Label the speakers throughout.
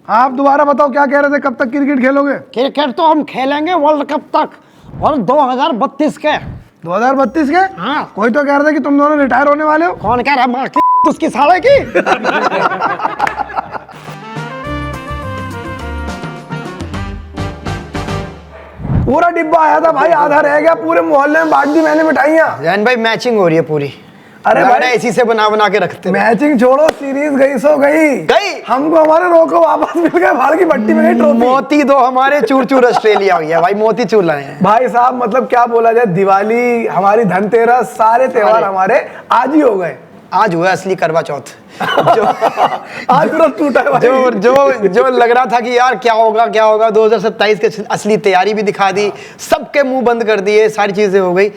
Speaker 1: आप दोबारा बताओ क्या कह रहे थे, कब तक क्रिकेट खेलोगे?
Speaker 2: क्रिकेट तो हम खेलेंगे वर्ल्ड कप तक, और 2032 के।
Speaker 1: 2032 के?
Speaker 2: हाँ।
Speaker 1: कोई तो कह रहा था कि तुम दोनों रिटायर होने वाले हो।
Speaker 2: कौन कह रहा है? माँ की उसकी साले की।
Speaker 1: पूरा डिब्बा आया था भाई, आधा रह गया, पूरे मोहल्ले में बांट दी मैंने मिठाइयाँ।
Speaker 2: जैन भाई मैचिंग हो रही है पूरी।
Speaker 1: अरे भाई
Speaker 2: इसी से बना बना के रखते हैं।
Speaker 1: मैचिंग छोड़ो, सीरीज गई सो गई। हमको हमारे रोको वापस मिल गए, भाड़ की भट्टी में गई ट्रॉफी।
Speaker 2: मोती दो हमारे चूर चूर ऑस्ट्रेलिया हुई है भाई, मोती चूर लाए हैं
Speaker 1: भाई साहब। मतलब क्या बोला जाए, दिवाली हमारी, धनतेरस, सारे त्योहार हमारे आज ही हो गए।
Speaker 2: आज हुआ असली करवा चौथ। जो
Speaker 1: आज पूरा टूटा है भाई।
Speaker 2: जो लग रहा था कि यार क्या होगा 2027 के असली तैयारी भी दिखा दी, सबके मुंह बंद कर दिए, सारी चीजें हो गई।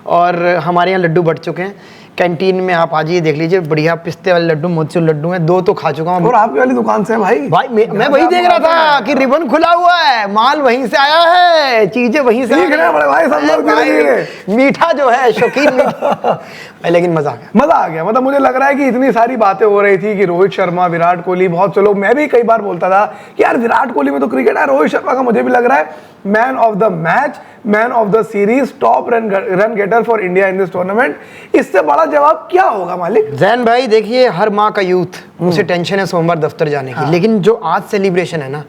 Speaker 2: और हमारे यहाँ लड्डू बढ़ चुके हैं। कैंटीन में आप आज ही देख लीजिए, बढ़िया पिस्ते वाले लड्डू, मोतीचूर लड्डू हैं, 2 तो खा चुका हूँ।
Speaker 1: और आपकी वाली दुकान से भाई
Speaker 2: मैं वही देख रहा था कि रिबन खुला हुआ है, माल वहीं से आया है, चीजें वहीं से
Speaker 1: बड़े भाई, सब लोग
Speaker 2: भाई, मीठा जो है शौकीन मीठा। लेकिन मजा आ गया।
Speaker 1: मतलब मुझे लग रहा है कि इतनी सारी बातें हो रही थी कि रोहित शर्मा, विराट कोहली, बहुत से लोग, मैं भी कई बार बोलता था कि यार विराट कोहली में तो क्रिकेट है, रोहित शर्मा का मुझे भी लग रहा है man of the match, man of the series, top run getter for India in this tournament. इससे बड़ा जवाब क्या होगा मालिक?
Speaker 2: जैन भाई देखिए, हर माँ का यूथ, मुझे टेंशन है सोमवार दफ्तर जाने की, लेकिन जो आज सेलिब्रेशन है ना,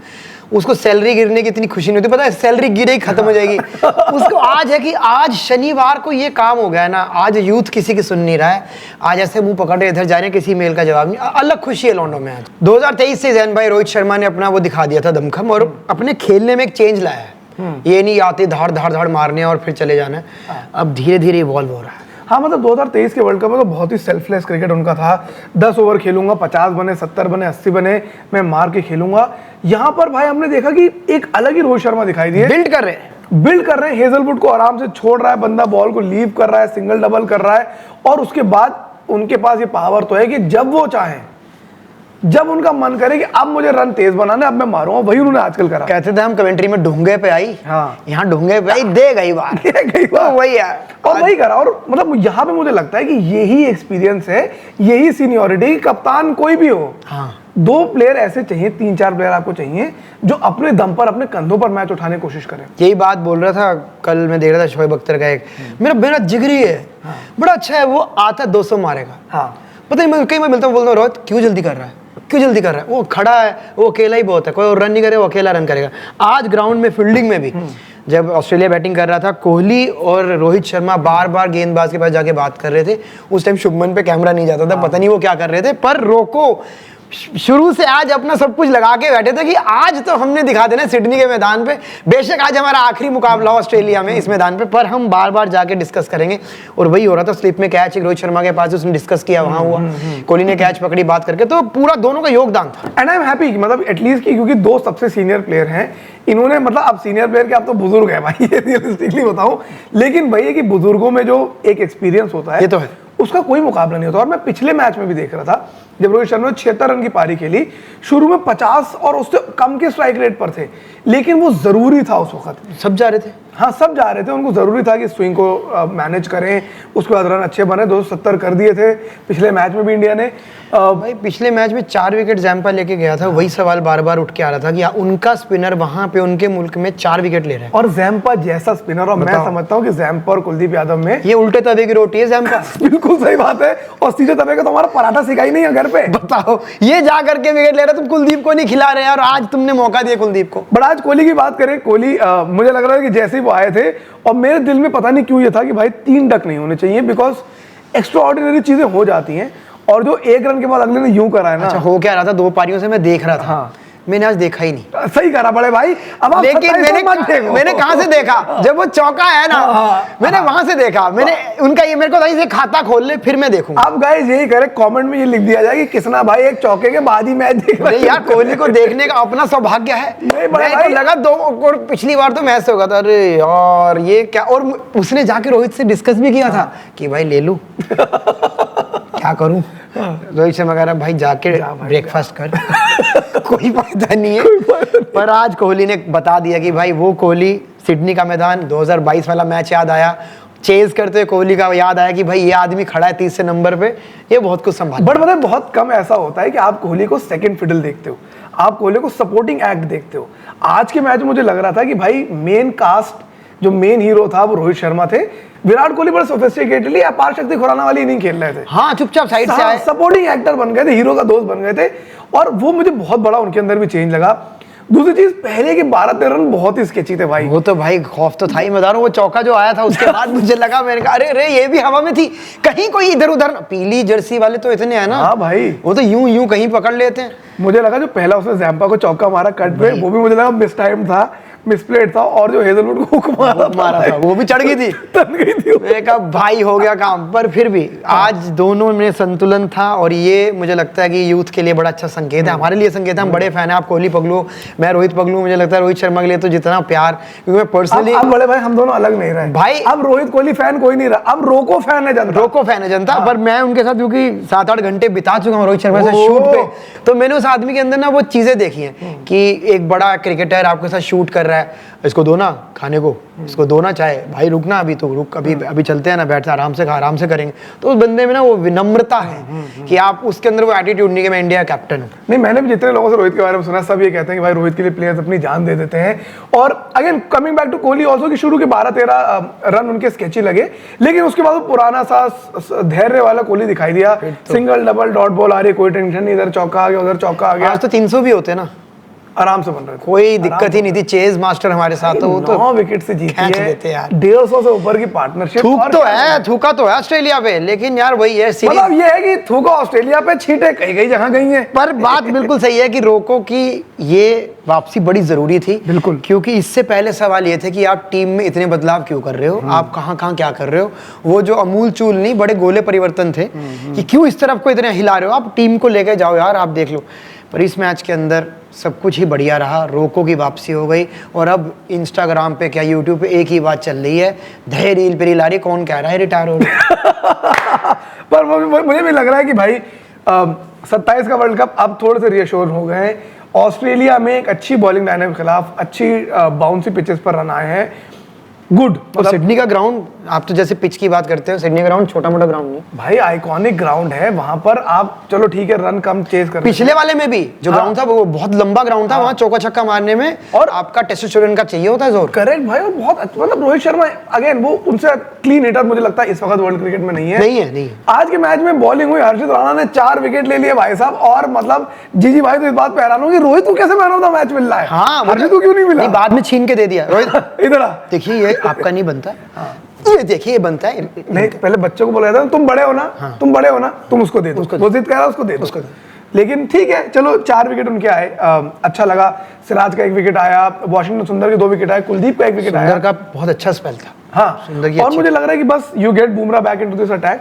Speaker 2: उसको सैलरी गिरने की इतनी खुशी नहीं होती। पता है, सैलरी गिरे ही खत्म हो जाएगी। उसको आज है कि आज शनिवार को ये काम हो गया है ना, आज यूथ किसी की सुन नहीं रहा है। आज ऐसे मुंह पकड़े इधर जा रहे हैं, किसी मेल का जवाब नहीं। अलग खुशी है लॉन्डो में आज। 2023 से जैन भाई रोहित शर्मा ने अपना वो दिखा दिया था दमखम, और अपने खेलने में एक चेंज लाया है। ये नहीं आते धाड़ धाड़ धाड़ मारने और फिर चले जाना है, अब धीरे धीरे इवॉल्व हो रहा है।
Speaker 1: हाँ, मतलब 2023 के वर्ल्ड कप में तो बहुत ही सेल्फलेस क्रिकेट उनका था। 10 ओवर खेलूंगा, 50 बने, 70 बने, 80 बने, मैं मार के खेलूंगा। यहाँ पर भाई हमने देखा कि एक अलग ही रोहित शर्मा दिखाई दिए।
Speaker 2: बिल्ड कर रहे हैं
Speaker 1: हेजलवुड को आराम से छोड़ रहा है बंदा, बॉल को लीव कर रहा है, सिंगल डबल कर रहा है, और उसके बाद उनके पास ये पावर तो है कि जब वो चाहें, जब उनका मन करे कि अब मुझे रन तेज बनाना, अब मैं मारूंगा, वही उन्होंने आजकल करा।
Speaker 2: कहते थे हम कमेंट्री में, ढूंगे पे आई।
Speaker 1: हाँ,
Speaker 2: यहाँ ढूंगे पे आई, दे गई बार वही है,
Speaker 1: और वही करा। और मतलब यहाँ पे मुझे लगता है कि यही एक्सपीरियंस है, यही सीनियोरिटी। कप्तान कोई भी हो,
Speaker 2: हाँ,
Speaker 1: 2 प्लेयर ऐसे चाहिए, 3-4 प्लेयर आपको चाहिए जो अपने दम पर, अपने कंधों पर मैच उठाने की कोशिश करें।
Speaker 2: यही बात बोल रहा था कल, मैं देख रहा था शोएब अख्तर का एक, मेरा जिगरी है, बड़ा अच्छा है, वो आता 200 मारेगा।
Speaker 1: हाँ,
Speaker 2: पता नहीं, कई बार मिलता हूँ, बोलता हूँ रोहित क्यों जल्दी कर रहा है, वो खड़ा है, वो अकेला ही बहुत है, कोई और रन नहीं करे, वो अकेला रन करेगा। आज ग्राउंड में फील्डिंग में भी जब ऑस्ट्रेलिया बैटिंग कर रहा था, कोहली और रोहित शर्मा बार बार गेंदबाज के पास जाके बात कर रहे थे। उस टाइम शुभमन पे कैमरा नहीं जाता था, पता नहीं वो क्या कर रहे थे, पर रोको शुरू से आज अपना सब कुछ लगा के बैठे थे कि आज तो हमने दिखा देना सिडनी के मैदान पे। बेशक आज हमारा आखिरी मुकाबला ऑस्ट्रेलिया में इस मैदान पे, पर हम बार बार जाके डिस्कस करेंगे। और वही हो रहा था, स्लिप में कैच रोहित शर्मा के पास, उसने डिस्कस किया, वहां हुआ, कोहली ने कैच पकड़ी बात करके, तो पूरा दोनों का योगदान था।
Speaker 1: एंड आई एम हैप्पी, मतलब एटलीस्ट की, क्योंकि 2 सबसे सीनियर प्लेयर हैं इन्होंने, मतलब अब सीनियर प्लेयर के आप तो बुजुर्ग है भाई, ये रियलिस्टिकली बताऊं, लेकिन भाई है कि बुजुर्गों में जो एक एक्सपीरियंस होता है,
Speaker 2: ये तो है,
Speaker 1: उसका कोई मुकाबला नहीं होता। और मैं पिछले मैच में भी देख रहा था, जब रोहित शर्मा ने 76 रन की पारी खेली, शुरू में 50 और उससे कम के स्ट्राइक रेट पर थे, लेकिन वो जरूरी था उस वक्त।
Speaker 2: सब जा रहे थे,
Speaker 1: हाँ, सब जा रहे थे, उनको जरूरी था कि स्विंग को मैनेज करें, उसके बाद रन अच्छे बने। 270 कर दिए थे पिछले मैच में भी इंडिया ने।
Speaker 2: भाई पिछले मैच में 4 विकेट जैम्पा लेके गया था, वही सवाल बार बार उठ के आ रहा था कि उनका स्पिनर वहां पे उनके मुल्क में 4 विकेट ले रहे हैं,
Speaker 1: और जैम्पा जैसा स्पिनर, और मैं समझता हूँ कि जैम्पा और कुलदीप यादव में
Speaker 2: ये उल्टे तवे की रोटी है जैम्पा।
Speaker 1: बिल्कुल सही बात है, और सीधे तवे का तो हमारा पराठा सिखाई नहीं है घर पे।
Speaker 2: बताओ, ये जा करके विकेट ले रहे, तुम कुलदीप को नहीं खिला रहे और आज तुमने मौका दिया कुलदीप को।
Speaker 1: बट आज कोहली की बात करें, कोहली मुझे लग रहा है कि जैसे ही वो आए थे, और मेरे दिल में पता नहीं क्यों ये था कि भाई 3 डक नहीं होने चाहिए, बिकॉज एक्स्ट्रा ऑर्डिनरी चीजें हो जाती हैं। और जो 1 रन के बाद अगले ने यूं करा है ना,
Speaker 2: अच्छा हो क्या रहा था, 2 पारियों से मैं देख रहा था।
Speaker 1: हाँ,
Speaker 2: मैंने आज देखा ही नहीं।
Speaker 1: सही करा बड़े भाई, अब आप
Speaker 2: लेकिन मैंने कहां से देखा, जब वो चौका है ना, मैंने वहां से देखा, मैंने उनका ये, मेरे को था खाता खोल ले फिर मैं देखूंगा।
Speaker 1: अब गाइस यही करे, कमेंट में ये लिख दिया जाए कि किसना भाई एक चौके के बाद ही मैच देख रहा है।
Speaker 2: यार कोहली को देखने का अपना सौभाग्य है। मैं तो लगा 2 पिछली बार तो मैच होगा था, अरे यार ये क्या, और उसने जाके रोहित से डिस्कस भी किया था कि भाई ले लूं क्या करूं। रोहित शर्मा कह रहा भाई जाके ब्रेकफास्ट कर कोई फायदा नहीं है। पर आज कोहली ने बता दिया कि भाई वो कोहली, सिडनी का मैदान, 2022 वाला मैच याद आया, चेज करते हुए कोहली का याद आया कि भाई ये आदमी खड़ा है 30 नंबर पे, ये बहुत कुछ संभाल।
Speaker 1: बट मतलब बहुत कम ऐसा होता है कि आप कोहली को सेकंड फिडल देखते हो। आप कोहली को सपोर्टिंग एक्ट देखते हो। आज के मैच में मुझे लग रहा था कि भाई मेन कास्ट जो मेन हीरो था वो रोहित शर्मा थे। विराट कोहली बड़े सोफिस्टिकेटेडली अपार शक्ति खुराना वाली इनिंग खेल रहे थे।
Speaker 2: हाँ, चुपचाप साइड से आए,
Speaker 1: सपोर्टिंग एक्टर बन गए थे, हीरो का दोस्त बन गए थे, और वो मुझे बहुत बड़ा उनके अंदर भी चेंज लगा। दूसरी चीज, पहले के 12-13 रन बहुत ही स्केची थे भाई।
Speaker 2: वो तो भाई खौफ तो था ही। मैं बता रहा हूँ वो चौका जो आया था उसके बाद मुझे लगा, मैंने कहा अरे रे ये भी हवा में थी, कहीं कोई इधर उधर। पीली जर्सी वाले तो इतने हैं ना,
Speaker 1: हाँ भाई,
Speaker 2: वो तो यूं यूं कहीं पकड़ लेते हैं।
Speaker 1: मुझे लगा जो पहला उसने जैम्पा को चौका मारा कट पे, वो भी मुझे लगा मिस टाइम था, मिसप्लेड था, और जो हेजलवुड को हुक मारा था
Speaker 2: वो भी चढ़ गई थी,
Speaker 1: तन गई थी।
Speaker 2: मैंने कहा भाई हो गया काम। पर फिर भी आज दोनों में संतुलन था, और ये मुझे लगता है कि यूथ के लिए बड़ा अच्छा संकेत है, हमारे लिए संकेत है। हम बड़े फैन हैं, आप कोहली पगलू, मैं रोहित पगलू। मुझे लगता है रोहित शर्मा के लिए तो जितना प्यार, क्योंकि मैं पर्सनली
Speaker 1: अब बड़े भाई हम दोनों अलग नहीं रहे
Speaker 2: भाई।
Speaker 1: अब रोहित कोहली फैन कोई नहीं रहा, अब रोको फैन है जनता।
Speaker 2: रोको फैन है जनता। पर मैं उनके साथ क्योंकि 7-8 घंटे बिता चुका हूँ रोहित शर्मा से शूट पे, तो मैंने उस आदमी के अंदर ना वो चीजें देखी हैं कि एक बड़ा क्रिकेटर आपके साथ शूट कर रहा है, इसको दो ना खाने को, इसको दो ना चाहे, भाई रुकना, अभी तो रुक, अभी चलते हैं ना, बैठ आराम से खा, आराम से करेंगे। तो उस बंदे में ना वो विनम्रता है कि आप उसके अंदर वो एटीट्यूड नहीं कि मैं इंडिया कैप्टन हूँ।
Speaker 1: नहीं, मैंने भी जितने लोगों से रोहित के बारे में सुना, सब ये कहते हैं कि भाई रोहित के लिए प्लेयर्स अपनी जान दे देते हैं। और again coming back to Kohli also, कि शुरू के 12-13 रन उनके स्केची लगे, लेकिन उसके बाद वो पुराना सा धैर्य वाला कोहली दिखाई दिया। सिंगल डबल डॉट बॉल आ रही, कोई टेंशन नहीं, इधर चौका आ गया, उधर चौका आ गया।
Speaker 2: आज तो 300 भी होते ना,
Speaker 1: आराम से बन रहे थे,
Speaker 2: कोई दिक्कत ही नहीं थी। चेज मास्टर हमारे साथ, तो वो तो
Speaker 1: 9 विकेट से जीती
Speaker 2: खींच
Speaker 1: है
Speaker 2: लेते यार।
Speaker 1: 150 से ऊपर की पार्टनरशिप।
Speaker 2: थूका तो है ऑस्ट्रेलिया पे, लेकिन यार वही है सीरीज।
Speaker 1: मतलब ये है कि थूका ऑस्ट्रेलिया पे, छींटे कई जगह गई हैं।
Speaker 2: पर बात बिल्कुल सही है कि रोको की ये वापसी बड़ी जरूरी थी,
Speaker 1: बिल्कुल,
Speaker 2: क्योंकि इससे पहले सवाल ये थे कि आप टीम में इतने बदलाव क्यों कर रहे हो, आप कहाँ क्या कर रहे हो। वो जो अमूल चूल नहीं, बड़े गोले परिवर्तन थे कि क्यों इस तरफ को इतने हिला रहे हो, आप टीम को लेके जाओ यार, आप देख लो। पर इस मैच के अंदर सब कुछ ही बढ़िया रहा, रोको की वापसी हो गई, और अब इंस्टाग्राम पे क्या यूट्यूब पे एक ही बात चल रही है, धै रील पे रील आ रही, कौन कह रहा है रिटायर हो रहा
Speaker 1: पर मुझे भी लग रहा है कि भाई 27 का वर्ल्ड कप अब थोड़े से रियश्योर हो गए हैं। ऑस्ट्रेलिया में एक अच्छी बॉलिंग लाइन के खिलाफ अच्छी बाउंसी पिचेस पर रन आए हैं, गुड।
Speaker 2: और सिडनी का ग्राउंड, आप तो जैसे पिच की बात करते हो, सिडनी ग्राउंड छोटा मोटा ग्राउंड नहीं
Speaker 1: भाई, आइकॉनिक ग्राउंड है वहां पर। आप चलो ठीक है, रन कम चेज कर,
Speaker 2: पिछले वाले में भी जो ग्राउंड था वो बहुत लंबा ग्राउंड था, वहां चौका छक्का मारने में और आपका टेस्टोस्टेरोन का चाहिए होता है जोर।
Speaker 1: करेक्ट भाई, और बहुत मतलब रोहित शर्मा अगेन वो उनसे क्लीन हिटर मुझे लगता है इस वक्त वर्ल्ड क्रिकेट में नहीं है। आज के मैच में बॉलिंग हुई, हर्षित राणा ने 4 विकेट ले लिए भाई साहब, और मतलब जीजी भाई तो इस बात पे हैरान हो कि रोहित को कैसे मैन ऑफ द मैच मिल रहा है।
Speaker 2: हाँ,
Speaker 1: हर्षित को क्यों नहीं मिला?
Speaker 2: बाद में छीन के दे दिया रोहित।
Speaker 1: इधर
Speaker 2: देखिए ये आपका नहीं बनता, ये देखिए ये बनता है
Speaker 1: नहीं, पहले बच्चों को बोला था तुम बड़े हो ना, तुम बड़े हो ना, तुम उसको दे दो, वो जिद कह रहा है उसको दे दो। लेकिन ठीक है, चलो 4 विकेट उनके आए, अच्छा लगा। सिराज का 1 विकेट आया, वॉशिंगटन सुंदर के 2 विकेट आए, कुलदीप का 1 विकेट आया।
Speaker 2: सुंदर का बहुत अच्छा स्पेल था।
Speaker 1: हाँ, और मुझे लग रहा है कि बस you get Bumrah back into this attack.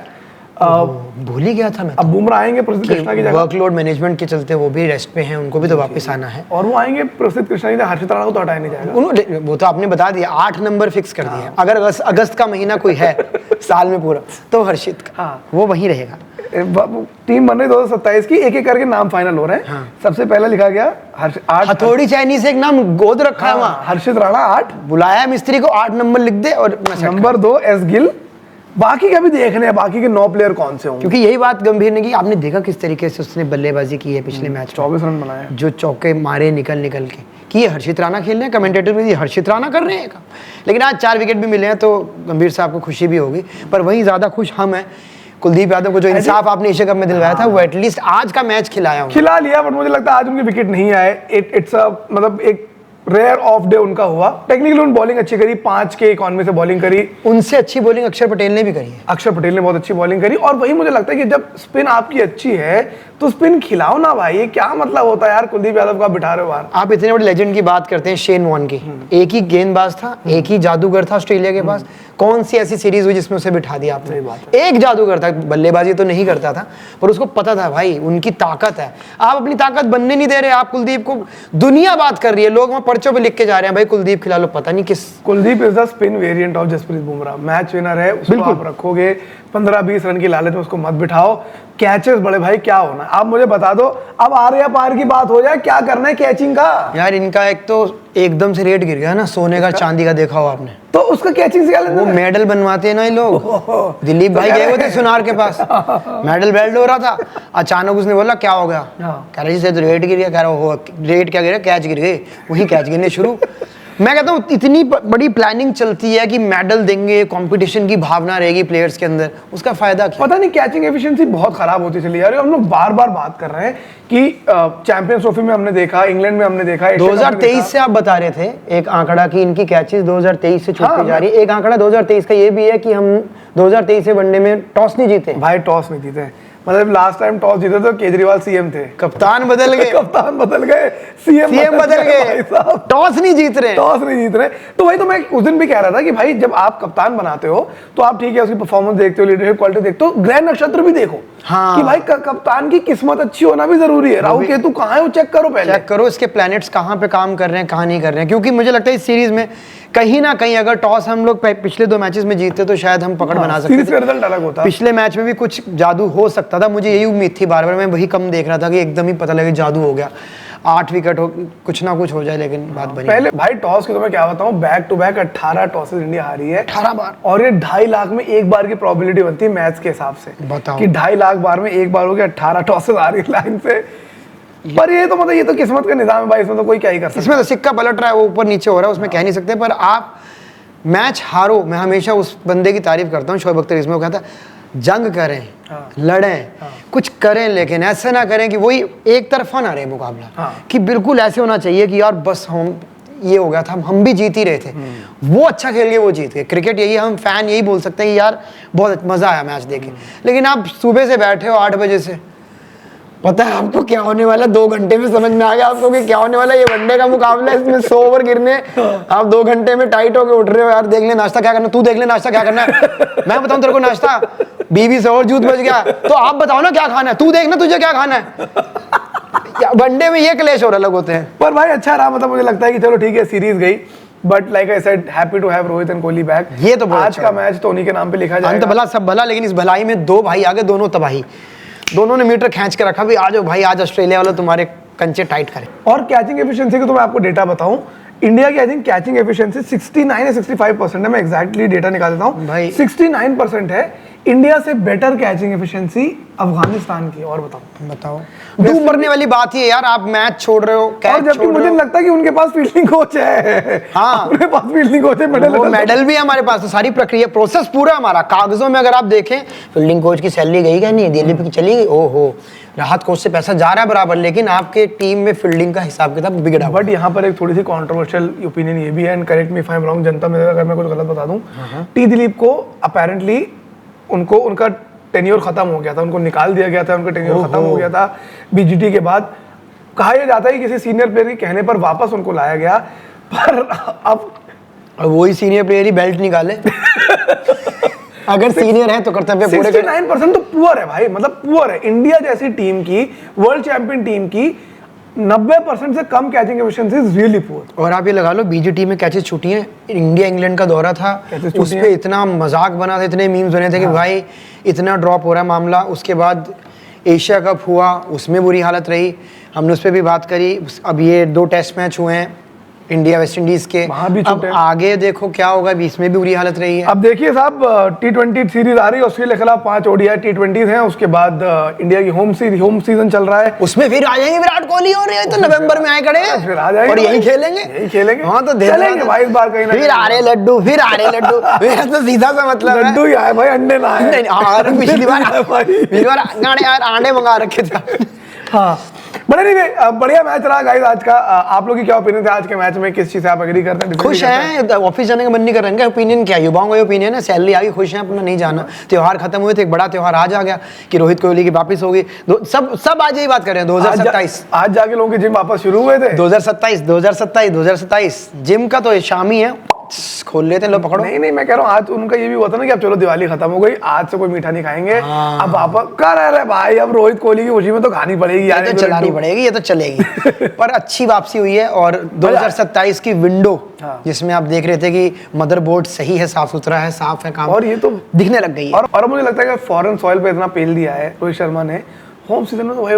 Speaker 2: भूल ही गया था मैं।
Speaker 1: अब बुमराह आएंगे प्रसिद्ध कृष्णा की जगह,
Speaker 2: वर्कलोड मैनेजमेंट के चलते वो भी रेस्ट पे हैं, उनको भी तो वापस आना है,
Speaker 1: और वो आएंगे प्रसिद्ध कृष्णा की जगह। हर्षित राणा को तो हटाया नहीं जाएगा।
Speaker 2: उन्होंने वो तो आपने बता दिया, 8 नंबर फिक्स कर दिया। अगर अगस्त का महीना कोई है साल में पूरा, तो हर्षित का वो वहीं रहेगा।
Speaker 1: टीम बन रही 2027 की, एक एक करके नाम फाइनल हो रहे हैं। सबसे पहला लिखा गया
Speaker 2: हथौड़ी चाइनीज एक नाम गोद रखा है वहाँ,
Speaker 1: हर्षित राणा 8,
Speaker 2: बुलाया मिस्त्री को 8 नंबर लिख दे, और
Speaker 1: नंबर 2 एस गिल। बाकी का भी देखने हैं, बाकी के 9 प्लेयर कौन से होंगे,
Speaker 2: क्योंकि यही बात गंभीर ने की। आपने देखा किस तरीके से उसने बल्लेबाजी की है पिछले मैच,
Speaker 1: 24 रन बनाए,
Speaker 2: जो चौके मारे निकल के कि ये हर्षित राणा खेल रहे हैं, कमेंटेटर भी हर्षित राणा कर रहे हैं काम। लेकिन आज 4 विकेट भी मिले हैं, तो गंभीर साहब को खुशी भी होगी, पर वहीं ज्यादा खुश हम हैं कुलदीप यादव को, जो इंसाफ आपने एशिया कप में दिलवाया था, वो एटलीस्ट आज का मैच खिला लिया।
Speaker 1: बट मुझे लगता है आज उनके विकेट नहीं आए। इट्स मतलब एक रेयर ऑफ डे उनका हुआ। टेक्निकली उन्होंने बॉलिंग अच्छी करी, 5 के इकॉनमी से बॉलिंग करी।
Speaker 2: उनसे अच्छी बॉलिंग अक्षर पटेल ने भी करी है।
Speaker 1: अक्षर पटेल ने बहुत अच्छी बॉलिंग करी, और वही मुझे लगता है कि जब स्पिन आपकी अच्छी है तो स्पिन खिलाओ ना भाई। ये क्या मतलब होता है यार, कुलदीप यादव का बिठा रहे हो बाहर।
Speaker 2: आप इतने बड़े लेजेंड की बात करते हैं, शेन वॉर्न की, एक ही गेंदबाज था, एक ही जादूगर था ऑस्ट्रेलिया के पास। कौन सी ऐसी सीरीज हुई जिसमें उसे बिठा दिया आपने? एक जादूगर था, बल्लेबाजी तो नहीं करता था, पर उसको पता था भाई उनकी ताकत है। आप अपनी ताकत बनने नहीं दे रहे। आप कुलदीप को, दुनिया बात कर रही है, लोग वहां पर्चों पे लिख के जा रहे हैं भाई कुलदीप खिला लो, पता नहीं किस।
Speaker 1: Kuldeep is the spin variant of Jasprit Bumrah. Match winner है, उसको आप रखोगे। 15-20 रन की लालच में उसको मत बिठाओ। कैचेस बड़े भाई क्या होना है, आप मुझे बता दो। अब आर या पार की बात हो जाए, क्या करना है कैचिंग का।
Speaker 2: यार इनका एक तो एकदम से रेट गिर गया ना, सोने का चांदी का, देखा हो आपने।
Speaker 1: तो उसका कैचिंग से क्या लेना
Speaker 2: वो
Speaker 1: है?
Speaker 2: मेडल बनवाते हैं ना ये लोग। दिलीप भाई गए हुए थे सुनार के पास, मेडल बेल्ट हो रहा था, अचानक उसने बोला क्या हो गया, कह रहा जी से तो रेट गिर गया, कह रहा हो रेट क्या गिरा, कैच गिर गए, वही कैच गिरने शुरू। मैं कहता हूँ इतनी बड़ी प्लानिंग चलती है कि मेडल देंगे, कंपटीशन की भावना रहेगी प्लेयर्स के अंदर, उसका फायदा क्या?
Speaker 1: पता नहीं कैचिंग एफिशिएंसी बहुत खराब होती चली जा रही है। हम लोग बार बार बात कर रहे हैं कि चैंपियंस ट्रॉफी में हमने देखा, इंग्लैंड में हमने देखा, एशिया कप में
Speaker 2: 2023
Speaker 1: देखा।
Speaker 2: से आप बता रहे थे एक आंकड़ा कि इनकी कैचेस 2023 से छूटती
Speaker 1: हाँ,
Speaker 2: जा रही है। एक आंकड़ा 2023 का ये भी है कि हम 2023 से वनडे में टॉस नहीं जीते।
Speaker 1: भाई टॉस नहीं जीते, मतलब लास्ट टाइम टॉस जीते तो केजरीवाल सीएम थे,
Speaker 2: कप्तान बदल गए,
Speaker 1: कप्तान बदल गए, सीएम
Speaker 2: बदल गए,
Speaker 1: भाई साहब
Speaker 2: टॉस नहीं जीत रहे।
Speaker 1: टॉस नहीं जीत रहे। तो वही तो मैं उस दिन भी कह रहा था कि भाई जब आप कप्तान बनाते हो तो आप ठीक है उसकी परफॉर्मेंस देखते हो, लीडरशिप क्वालिटी देखते हो, ग्रह नक्षत्र भी देखो।
Speaker 2: हाँ।
Speaker 1: कि भाई कप्तान की किस्मत अच्छी होना भी जरूरी है। राहु केतु कहाँ है वो चेक करो पहले,
Speaker 2: चेक करो इसके प्लैनेट्स कहाँ पे काम कर रहे हैं, कहाँ नहीं कर रहे हैं, क्योंकि मुझे लगता है इस सीरीज में कहीं ना कहीं अगर टॉस हम लोग पिछले 2 मैचेस में जीतते तो शायद हम पकड़ बना सकते
Speaker 1: सीरीज का
Speaker 2: थे।
Speaker 1: रिजल्ट अलग होता।
Speaker 2: पिछले मैच में भी कुछ जादू हो सकता था, मुझे यही उम्मीद थी, बार बार मैं वही कम देख रहा था कि एकदम ही पता लगे जादू हो गया, 8 विकेट हो, कुछ ना कुछ हो जाए, लेकिन बात बनी।
Speaker 1: पहले भाई टॉस की तो मैं क्या बताऊं, back to back 18 tosses India हारी है,
Speaker 2: 18 बार,
Speaker 1: और ये 2.5 लाख में एक बार की प्रोबेबिलिटी बनती है मैच के हिसाब से।
Speaker 2: बताओ।
Speaker 1: कि 2.5 लाख बार में एक बार हो गया, 18 टॉसेस आ रही लाइन से। पर ये तो मतलब ये तो किस्मत का निजाम है भाई, इसमें तो कोई क्या ही कर सकता है।
Speaker 2: इसमें तो सिक्का पलट रहा है, वो ऊपर नीचे हो रहा है, उसमें कह नहीं सकते। पर आप मैच हारो, मैं हमेशा उस बंदे की तारीफ करता हूँ, शोएब अख्तर, इसमें वो कहता है जंग करें, लड़ें, कुछ करें, लेकिन ऐसे ना करें कि वही एक तरफा ना रहे मुकाबला। कि बिल्कुल ऐसे होना चाहिए कि यार बस हम ये हो गया था, हम भी जीत ही रहे थे, वो अच्छा खेल के वो जीत गए। क्रिकेट यही, हम फैन यही बोल सकते हैं कि यार बहुत मजा आया मैच देखे। लेकिन आप सुबह से बैठे हो 8 बजे से, पता है आपको क्या होने वाला, 2 घंटे में समझ में आ गया आपको कि क्या होने वाला, ये वनडे का मुकाबला है, इसमें 100 ओवर गिरने, आप 2 घंटे में टाइट होके उठ रहे हो, यार देख ले नाश्ता क्या करना, तू देख ले नाश्ता क्या करना है, मैं बताऊं तेरे को नाश्ता, बीवी से और जूत बच गया, तो आप बताओ ना क्या खाना है, तू देखना तुझे क्या खाना है। वनडे में ये क्लेश और अलग होते हैं।
Speaker 1: पर भाई अच्छा रहा, मतलब मुझे लगता है कि चलो ठीक है सीरीज गई, but like I said happy to have Rohit and Kohli back.
Speaker 2: ये तो बहुत
Speaker 1: आज का मैच तो उन्हीं के नाम पे लिखा जाएगा।
Speaker 2: अंत भला सब भला, लेकिन इस भलाई में 2 भाई आगे, दोनों तबाही, दोनों ने मीटर खींच के रखा, भी आ जाओ भाई, आज ऑस्ट्रेलिया वाले तुम्हारे कंचे टाइट करें।
Speaker 1: और कैचिंग एफिशिएंसी को तो मैं आपको डेटा बताऊं, इंडिया की आई थिंक कैचिंग एफिशिएंसी 69 या 65% है, मैं एग्जैक्टली डेटा निकाल देता हूं
Speaker 2: भाई
Speaker 1: 69% है। इंडिया से बेटर कैचिंग एफिशिएंसी अफगानिस्तान की। और बताओ
Speaker 2: डूब मरने वाली बात ही है यार, आप मैच छोड़ रहे हो,
Speaker 1: और
Speaker 2: कैच
Speaker 1: जबकि
Speaker 2: छोड़
Speaker 1: मुझे
Speaker 2: रहे हो।
Speaker 1: लगता है कि उनके पास फील्डिंग कोच है।
Speaker 2: हाँ।
Speaker 1: उनके पास फील्डिंग कोच है,
Speaker 2: वो मेडल भी है हमारे पास, तो सारी प्रक्रिया प्रोसेस पूरा हमारा कागजों में अगर आप देखें, फील्डिंग कोच की सैलरी गई क्या नहीं, दिल्ली की चली गई, ओहो, राहत कोच से पैसा जा रहा है बराबर, लेकिन आपके टीम में फील्डिंग का हिसाब किताब बिगड़ा।
Speaker 1: बट यहाँ पर एक थोड़ी सी कंट्रोवर्शियल ओपिनियन ये भी है, and correct me if I am wrong, जनता में अगर मैं कुछ गलत बता दूं, टी दिलीप को अपेरेंटली उनको उनका टेन्योर खत्म हो गया था, उनको निकाल दिया गया था, उनका टेन्योर खत्म हो गया था बीजीटी के बाद। कहा यह जाता है कि किसी सीनियर प्लेयर के कहने पर वापस उनको लाया गया, पर अब
Speaker 2: वही सीनियर प्लेयर ही बेल्ट निकाले। अगर सीनियर है तो कर्तव्य पूरे करें।
Speaker 1: 69% तो पुअर है भाई, मतलब पुअर है। इंडिया जैसी टीम की, वर्ल्ड चैंपियन टीम की 90% से कम catching efficiency is really poor.
Speaker 2: और आप ये लगा लो बीजीटी में कैचेस छूटी हैं, इंडिया इंग्लैंड का दौरा था, उस पे इतना मजाक बना था, इतने मीम्स बने थे कि भाई इतना ड्रॉप हो रहा है मामला। उसके बाद एशिया कप हुआ, उसमें बुरी हालत रही, हमने उस पर भी बात करी। अब ये 2 टेस्ट मैच हुए हैं इंडिया वेस्ट इंडीज के,
Speaker 1: वहाँ भी
Speaker 2: अब
Speaker 1: छूटे।
Speaker 2: आगे देखो क्या होगा, बीच में भी बुरी हालत रही है।
Speaker 1: अब देखिए साहब, T20 सीरीज आ रही है, ऑस्ट्रेलिया के खिलाफ 5 ओडीआई T20s हैं, उसके बाद इंडिया की होम सीजन चल रहा है,
Speaker 2: उसमें फिर आ जाएंगे विराट कोहली, और ये तो नवंबर में आए खड़े
Speaker 1: फिर आ जाएंगे
Speaker 2: और यही
Speaker 1: भाई।
Speaker 2: खेलेंगे,
Speaker 1: यही खेलेंगे।
Speaker 2: हाँ तो
Speaker 1: चलेंगे भाई इस बार कहीं ना
Speaker 2: फिर आ रहे लड्डू, फिर आ रहे लड्डू, मेरा तो सीधा सा मतलब है।
Speaker 1: लड्डू ही आए भाई, अंडे ना आए।
Speaker 2: नहीं, हाँ, पिछली बार
Speaker 1: भाई
Speaker 2: आंडे मंगा रखे थे।
Speaker 1: हाँ, बड़े नहीं, बढ़िया मैच रहा गाइस आज का। आप लोग की क्या ओपिनियन है आज के मैच में, किस चीज से आप एग्री करते हैं?
Speaker 2: खुश हैं, ऑफिस जाने का मन नहीं कर रहा है, ओपिनियन क्या है, युवाओं का ओपिनियन है, सैलरी आ गई, खुश हैं, अपना नहीं जाना, त्योहार खत्म हुए थे, एक बड़ा त्योहार आज आ गया कि रोहित कोहली की वापस होगी, सब आज यही बात कर रहे हैं। 2027
Speaker 1: आज जाके लोगों के जिम वापस शुरू हुए थे।
Speaker 2: 2027 जिम का तो शाम ही है, खोल लेते हैं, लो पकड़ो।
Speaker 1: नहीं, मैं कह रहा हूँ आज उनका ये भी हुआ था ना कि अब चलो दिवाली खत्म हो गई, आज से कोई मीठा नहीं खाएंगे। अब वापस कर रहे भाई, अब रोहित कोहली की खुशी में तो खानी पड़ेगी यार,
Speaker 2: ये तो चलानी पड़ेगी, ये तो चलेगी। पर अच्छी वापसी हुई है, और 2027 की विंडो जिसमें आप देख रहे थे कि मदरबोर्ड सही है, साफ सुथरा है, साफ है काम,
Speaker 1: और ये तो
Speaker 2: दिखने लग गई है।
Speaker 1: और मुझे लगता है कि फॉरेन सॉइल पे इतना पेल दिया है रोहित शर्मा ने, होम सीजन में तो भाई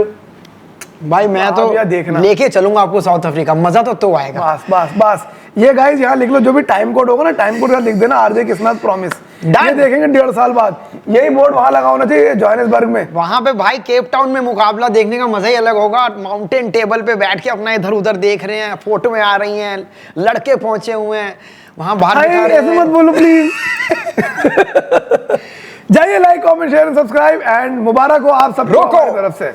Speaker 2: भाई मैं
Speaker 1: आप
Speaker 2: तो
Speaker 1: यार देखना।
Speaker 2: लेके चलूंगा आपको साउथ अफ्रीका, मजा तो आएगा।
Speaker 1: बस बस बस ये गाइस यहाँ लिख लो, जो भी टाइम कोड होगा ना, टाइम कोड का लिख देना आरजे किस्मत प्रॉमिस।
Speaker 2: Done।
Speaker 1: ये देखेंगे 1.5 साल बाद यही बोर्ड वहां लगा होना चाहिए जोहानिसबर्ग में।
Speaker 2: वहां पे भाई केप टाउन में मुकाबला देखने का मजा ही अलग होगा। माउंटेन टेबल पे बैठ के अपना इधर उधर देख रहे हैं, फोटो में आ रही हैं, लड़के पहुंचे हुए हैं वहां बाहर
Speaker 1: भाई
Speaker 2: बिठा रहे
Speaker 1: ऐसे
Speaker 2: हैं।
Speaker 1: मत बोलो प्लीज। जाइए like comment share subscribe and मुबारक हो आप सब
Speaker 2: रोको।
Speaker 1: तरफ से।